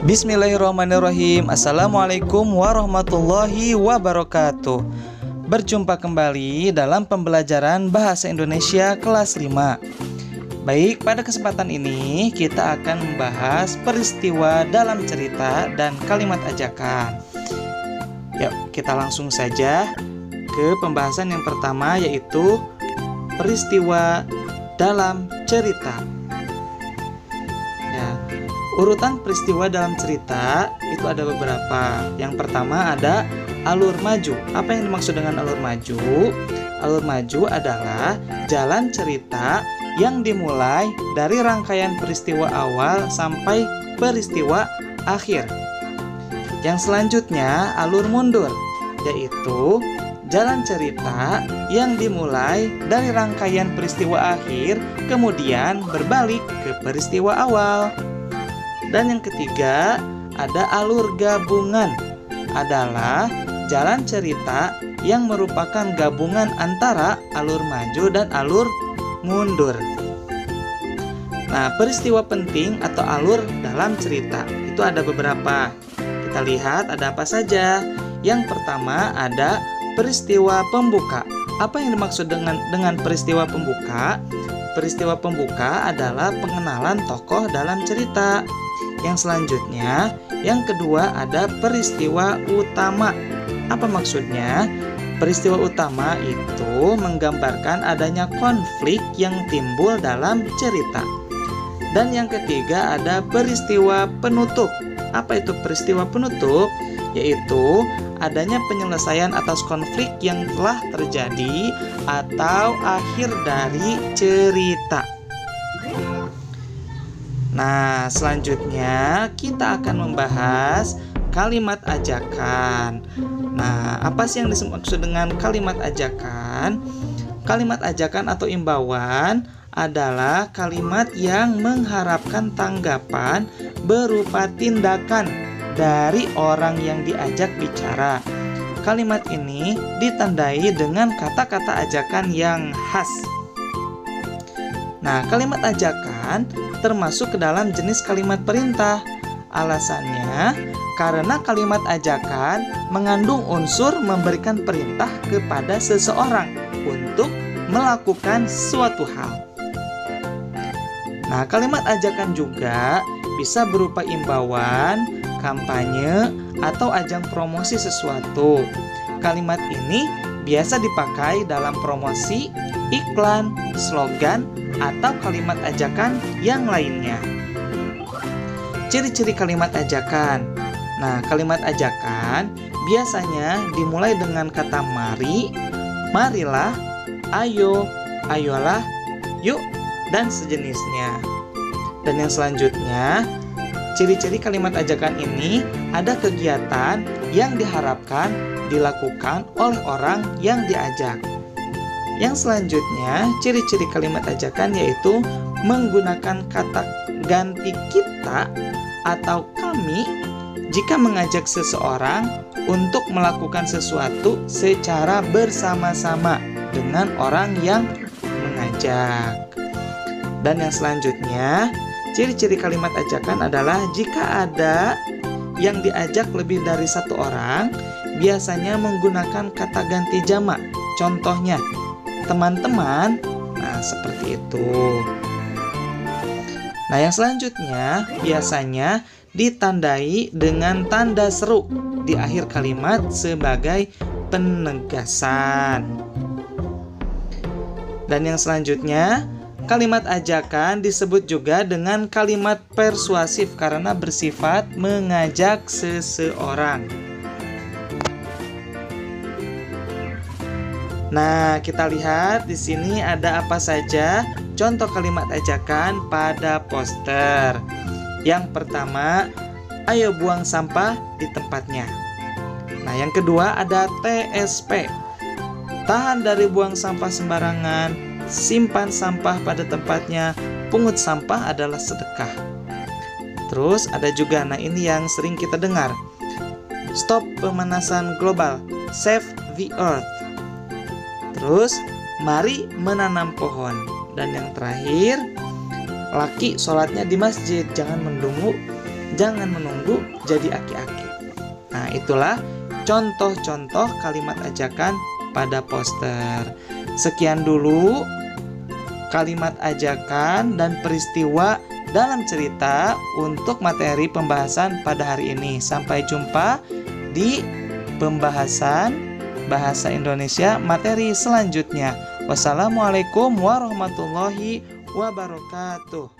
Bismillahirrahmanirrahim. Assalamualaikum warahmatullahi wabarakatuh. Berjumpa kembali dalam pembelajaran Bahasa Indonesia kelas 5. Baik, pada kesempatan ini kita akan membahas peristiwa dalam cerita dan kalimat ajakan. Yuk, kita langsung saja ke pembahasan yang pertama, yaitu peristiwa dalam cerita. Urutan peristiwa dalam cerita itu ada beberapa. Yang pertama ada alur maju. Apa yang dimaksud dengan alur maju? Alur maju adalah jalan cerita yang dimulai dari rangkaian peristiwa awal sampai peristiwa akhir. Yang selanjutnya alur mundur, yaitu jalan cerita yang dimulai dari rangkaian peristiwa akhir kemudian berbalik ke peristiwa awal. Dan yang ketiga ada alur gabungan, adalah jalan cerita yang merupakan gabungan antara alur maju dan alur mundur. Nah, peristiwa penting atau alur dalam cerita itu ada beberapa. Kita lihat ada apa saja. Yang pertama ada peristiwa pembuka. Apa yang dimaksud dengan peristiwa pembuka? Peristiwa pembuka adalah pengenalan tokoh dalam cerita. Yang selanjutnya, yang kedua ada peristiwa utama. Apa maksudnya? Peristiwa utama itu menggambarkan adanya konflik yang timbul dalam cerita. Dan yang ketiga ada peristiwa penutup. Apa itu peristiwa penutup? Yaitu adanya penyelesaian atas konflik yang telah terjadi atau akhir dari cerita. Nah, selanjutnya kita akan membahas kalimat ajakan. Nah, apa sih yang dimaksud dengan kalimat ajakan? Kalimat ajakan atau imbauan adalah kalimat yang mengharapkan tanggapan berupa tindakan dari orang yang diajak bicara. Kalimat ini ditandai dengan kata-kata ajakan yang khas. Nah, kalimat ajakan termasuk ke dalam jenis kalimat perintah. Alasannya, karena kalimat ajakan mengandung unsur memberikan perintah kepada seseorang untuk melakukan suatu hal. Nah, kalimat ajakan juga bisa berupa imbauan, kampanye, atau ajang promosi sesuatu. Kalimat ini biasa dipakai dalam promosi, iklan, slogan, atau kalimat ajakan yang lainnya. Ciri-ciri kalimat ajakan. Nah, kalimat ajakan biasanya dimulai dengan kata mari, marilah, ayo, ayolah, yuk, dan sejenisnya. Dan yang selanjutnya, ciri-ciri kalimat ajakan ini ada kegiatan yang diharapkan dilakukan oleh orang yang diajak. Yang selanjutnya, ciri-ciri kalimat ajakan yaitu menggunakan kata ganti kita atau kami jika mengajak seseorang untuk melakukan sesuatu secara bersama-sama dengan orang yang mengajak. Dan yang selanjutnya, ciri-ciri kalimat ajakan adalah jika ada yang diajak lebih dari satu orang, biasanya menggunakan kata ganti jamak. Contohnya, teman-teman. Nah, seperti itu. Nah, yang selanjutnya biasanya ditandai dengan tanda seru di akhir kalimat sebagai penegasan. Dan yang selanjutnya, kalimat ajakan disebut juga dengan kalimat persuasif karena bersifat mengajak seseorang. Nah, kita lihat di sini ada apa saja contoh kalimat ajakan pada poster. Yang pertama, ayo buang sampah di tempatnya. Nah, yang kedua ada TSP. Tahan dari buang sampah sembarangan, simpan sampah pada tempatnya, pungut sampah adalah sedekah. Terus ada juga, nah ini yang sering kita dengar. Stop pemanasan global, save the earth. Terus, mari menanam pohon. Dan yang terakhir, laki sholatnya di masjid, jangan mendungu. jangan menunggu jadi aki-aki. Nah, itulah contoh-contoh kalimat ajakan pada poster. Sekian dulu kalimat ajakan dan peristiwa dalam cerita untuk materi pembahasan pada hari ini. Sampai jumpa di pembahasan bahasa Indonesia materi selanjutnya. Wassalamualaikum warahmatullahi wabarakatuh.